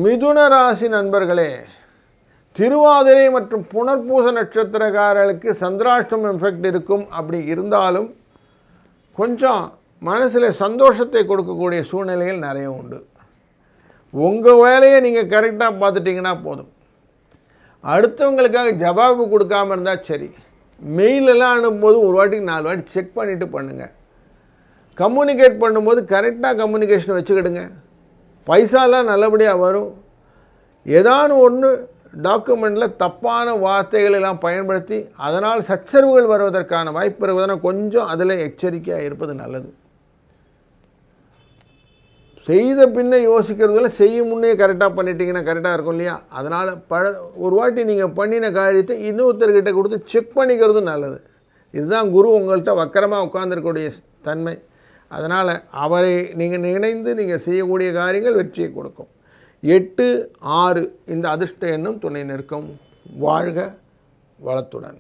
மிதுன ராசி நண்பர்களே, திருவாதிரை மற்றும் புனர்பூச நட்சத்திரக்காரர்களுக்கு சந்திராஷ்டமம் எஃபெக்ட் இருக்கும். அப்படி இருந்தாலும் கொஞ்சம் மனசில் சந்தோஷத்தை கொடுக்கக்கூடிய சூழ்நிலைகள் நிறைய உண்டு. உங்கள் வேலையை நீங்கள் கரெக்டாக பார்த்துட்டிங்கன்னா போதும். அடுத்தவங்களுக்காக ஜவாபு கொடுக்காமல் இருந்தால் சரி. மெயிலெல்லாம் அனுப்பும்போது ஒரு வாட்டிக்கு 4 வாட்டி செக் பண்ணிவிட்டு பண்ணுங்கள். கம்யூனிகேட் பண்ணும்போது கரெக்டாக கம்யூனிகேஷன் வச்சுக்கிடுங்க. பைசாலாம் நல்லபடியாக வரும். ஏதானு ஒன்று டாக்குமெண்ட்டில் தப்பான வார்த்தைகள் எல்லாம் பயன்படுத்தி அதனால் சச்சரவுகள் வருவதற்கான வாய்ப்பு இருப்பதுனா கொஞ்சம் அதில் எச்சரிக்கையாக இருப்பது நல்லது. செய்த பின்ன யோசிக்கிறதுல செய்யும் முன்னே கரெக்டாக பண்ணிட்டீங்கன்னா கரெக்டாக இருக்கும் இல்லையா? அதனால் ஒரு வாட்டி நீங்கள் பண்ணின காரியத்தை இன்னொருத்தர்கிட்ட கொடுத்து செக் பண்ணிக்கிறதும் நல்லது. இதுதான் குரு உங்கள்கிட்ட வக்கரமாக உட்கார்ந்துருக்கக்கூடிய தன்மை. அதனால் அவரை நீங்கள் நினைந்து நீங்கள் செய்யக்கூடிய காரியங்கள் வெற்றியை கொடுக்கும். 8, 6 இந்த அதிர்ஷ்ட எண்ணும் துணை நிற்கும். வாழ்க வளத்துடன்.